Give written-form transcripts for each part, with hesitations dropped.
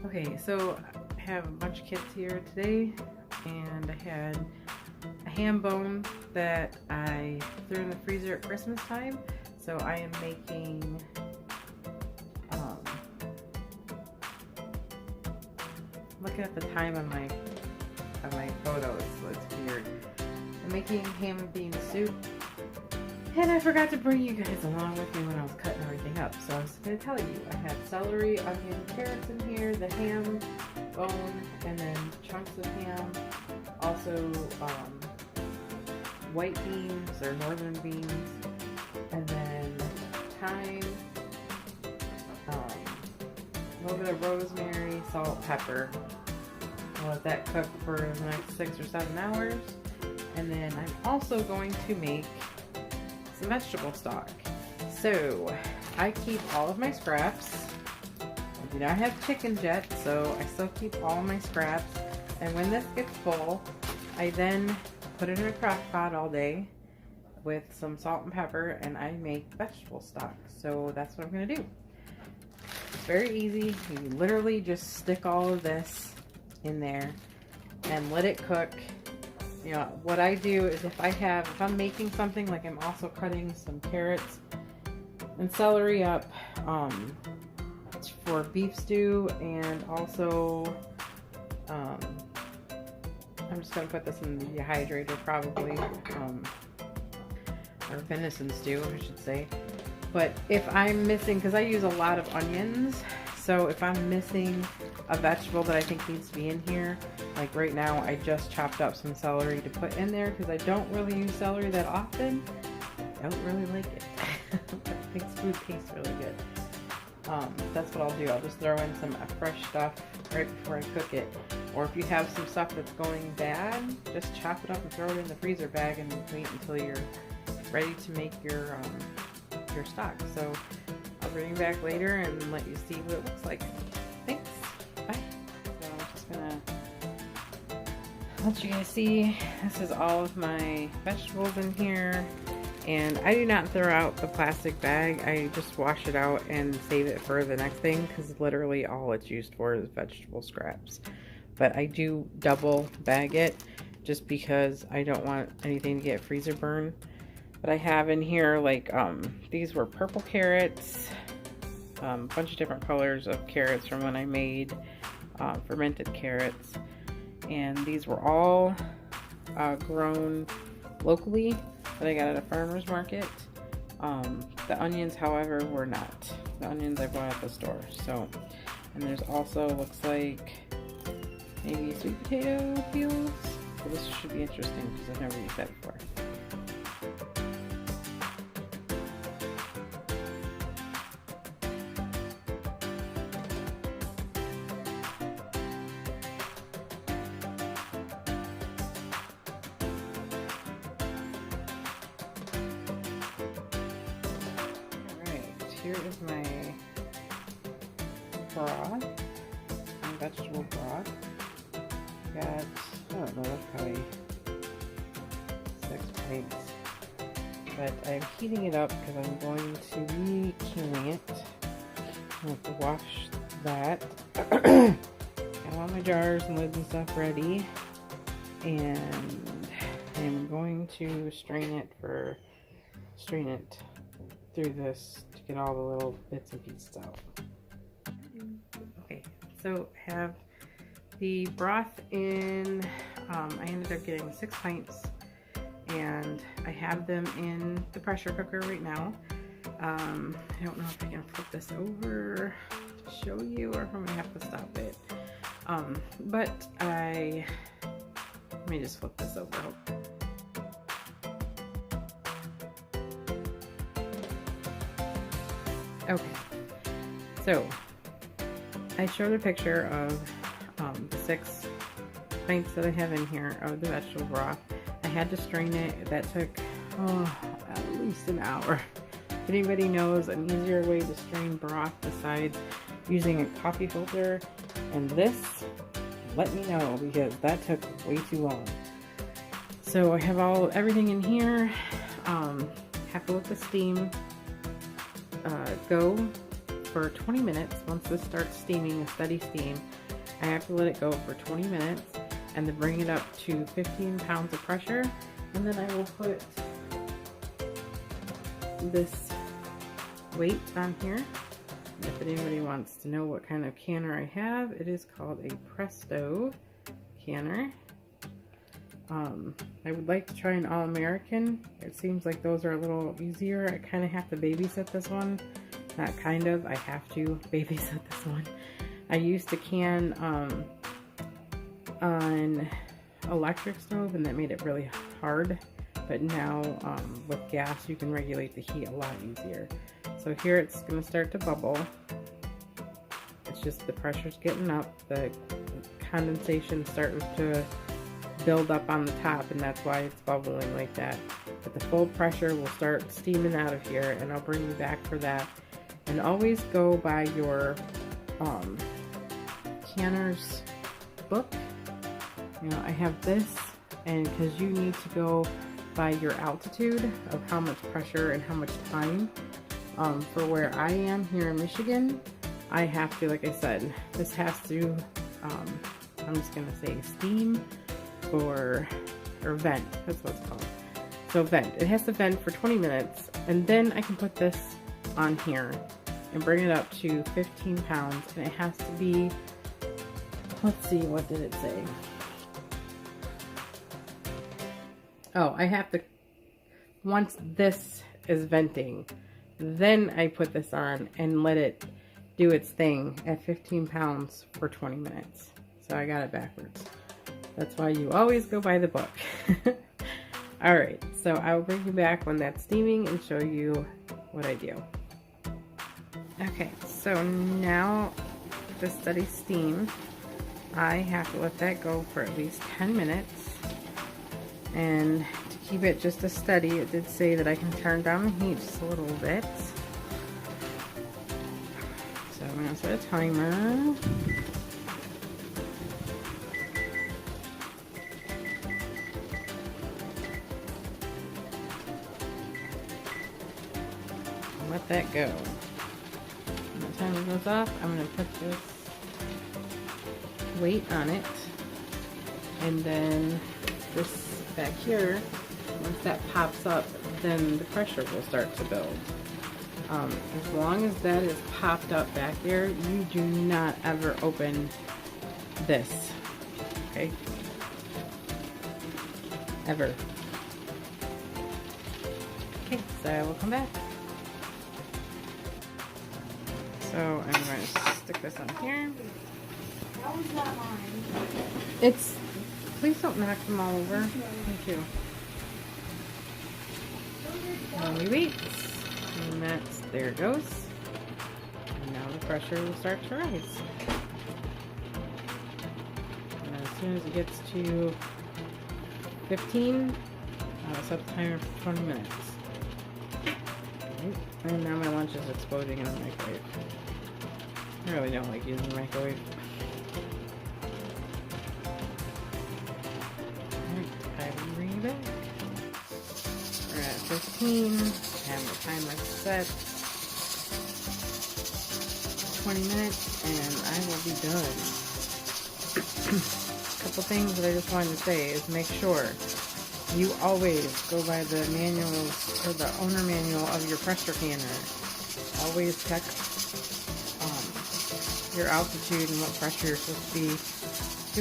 Okay, so I have a bunch of kids here today, and I had a ham bone that I threw in the freezer at Christmas time. So I am making looking at the time on my photos, so it's weird. I'm making ham and bean soup, and I forgot to bring you guys along with me when I was cutting everything up. So I was going to tell you, I have celery, onion, carrots in here, the ham bone, and then chunks of ham. Also white beans or northern beans, and then thyme, a little bit of rosemary, salt, pepper. I'll let that cook for the next 6 or 7 hours. And then I'm also going to make some vegetable stock. So I keep all of my scraps. I do not have chickens yet, so I still keep all my scraps. And when this gets full, I then put it in a crock pot all day with some salt and pepper, and I make vegetable stock. So that's what I'm gonna do. It's very easy. You literally just stick all of this in there and let it cook. You know, what I do is if I'm making something, like I'm also cutting some carrots and celery up for beef stew, and also I'm just going to put this in the dehydrator probably, or venison stew I should say. But if I'm missing, because I use a lot of onions, so if I'm missing a vegetable that I think needs to be in here, like right now I just chopped up some celery to put in there because I don't really use celery that often. I don't really like it. It makes food taste really good. That's what I'll do. I'll just throw in some fresh stuff right before I cook it. Or if you have some stuff that's going bad, just chop it up and throw it in the freezer bag and wait until you're ready to make your stock. So I'll bring you back later and let you see what it looks like. Thanks. Bye. So I'm just gonna let you guys see. This is all of my vegetables in here. And I do not throw out the plastic bag. I just wash it out and save it for the next thing, because literally all it's used for is vegetable scraps. But I do double bag it just because I don't want anything to get freezer burn. But I have in here, like, these were purple carrots, a bunch of different colors of carrots from when I made fermented carrots. And these were all grown locally that I got at a farmer's market. The onions, however, were not. The onions I bought at the store. So, and there's also, looks like, maybe sweet potato peels. So this should be interesting because I've never used that before. Here is my broth, my vegetable broth. Got, I don't know, probably 6 pints. But I'm heating it up because I'm going to be killing it. I have to wash that. Got all my jars and lids and stuff ready. And I'm going to strain it through this to get all the little bits and pieces out. Okay, so have the broth in, I ended up getting 6 pints, and I have them in the pressure cooker right now. I don't know if I can flip this over to show you, or if I'm gonna have to stop it. But let me just flip this over. Okay, so I showed a picture of the 6 pints that I have in here of the vegetable broth. I had to strain it. That took at least an hour. If anybody knows an easier way to strain broth besides using a coffee filter and this, let me know, because that took way too long. So I have everything in here. Have to let the steam go for 20 minutes. Once this starts steaming, a steady steam, I have to let it go for 20 minutes and then bring it up to 15 pounds of pressure. And then I will put this weight on here. If anybody wants to know what kind of canner I have, it is called a Presto canner. I would like to try an All-American. It seems like those are a little easier. I kind of have to babysit this one. Not kind of, I have to babysit this one. I used to can on electric stove and that made it really hard. But now with gas you can regulate the heat a lot easier. So here it's going to start to bubble. It's just the pressure's getting up, the condensation starting to build up on the top, and that's why it's bubbling like that. But the full pressure will start steaming out of here, and I'll bring you back for that. And always go by your canner's book. You know, I have this, and because you need to go by your altitude of how much pressure and how much time. For where I am here in Michigan, I have to, like I said, this has to, I'm just going to say steam or vent. That's what it's called. So vent. It has to vent for 20 minutes, and then I can put this on here and bring it up to 15 pounds, and it has to be, let's see, what did it say? Oh, I have to, once this is venting, then I put this on and let it do its thing at 15 pounds for 20 minutes. So I got it backwards. That's why you always go by the book. Alright, so I will bring you back when that's steaming and show you what I do. Okay, so now the steady steam, I have to let that go for at least 10 minutes. And to keep it just a steady, it did say that I can turn down the heat just a little bit. So I'm going to set a timer. Let that go. When the timer goes off, I'm going to put this weight on it, and then this back here, once that pops up, then the pressure will start to build. As long as that is popped up back there, you do not ever open this, okay? Ever. Okay, so I will come back. So I'm going to stick this on here. That was not mine. It's, please don't knock them all over. Thank you. And we wait. And that's, there it goes. And now the pressure will start to rise. And as soon as it gets to 15, I'll set the timer for 20 minutes. And now my lunch is exploding in the microwave. I really don't like using the microwave. Alright, I will bring it back. We're at 15, and the timer set. 20 minutes, and I will be done. A couple things that I just wanted to say is make sure you always go by the manuals or the owner manual of your pressure canner. Always check your altitude and what pressure you're supposed to be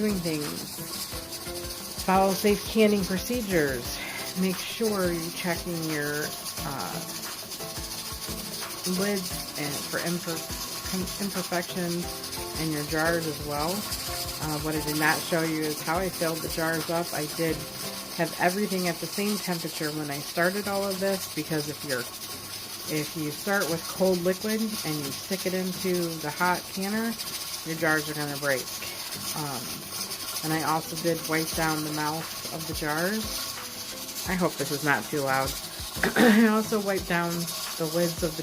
doing things. Follow safe canning procedures. Make sure you're checking your lids and for imperfections and your jars as well. What I did not show you is how I filled the jars up. I did have everything at the same temperature when I started all of this, because if you start with cold liquid and you stick it into the hot canner, your jars are going to break. And I also did wipe down the mouth of the jars. I hope this is not too loud. I also wiped down the lids of the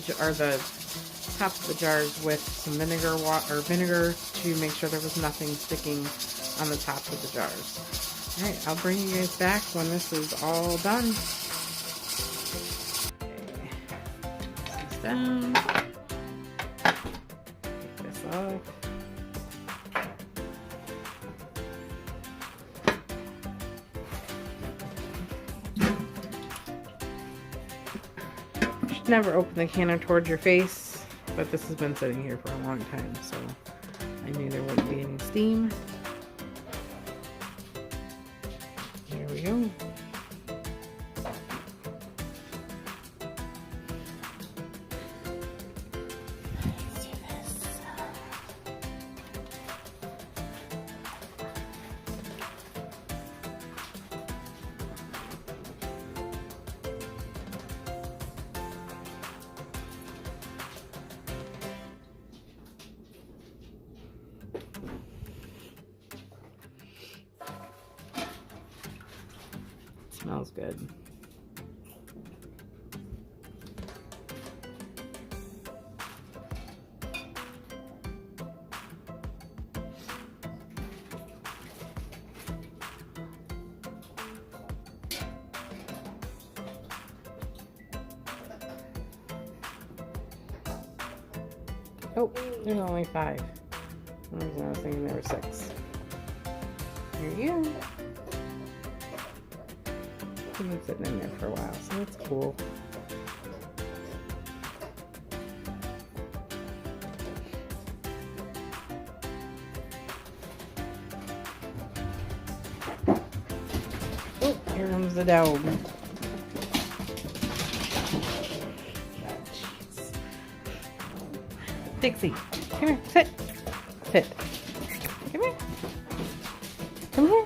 top of the jars with some vinegar to make sure there was nothing sticking on the top of the jars. Alright, I'll bring you guys back when this is all done. Okay. This is down. Take this off. never open the canner towards your face, but this has been sitting here for a long time, so I knew there wouldn't be any steam. There we go. Let's do this. Smells good. Oh, there's only 5. I was thinking there were 6. There you go. It's been sitting in there for a while, so that's cool. Oh, here comes the dog. Jeez. Dixie, come here, sit. Sit. Come here. Come here.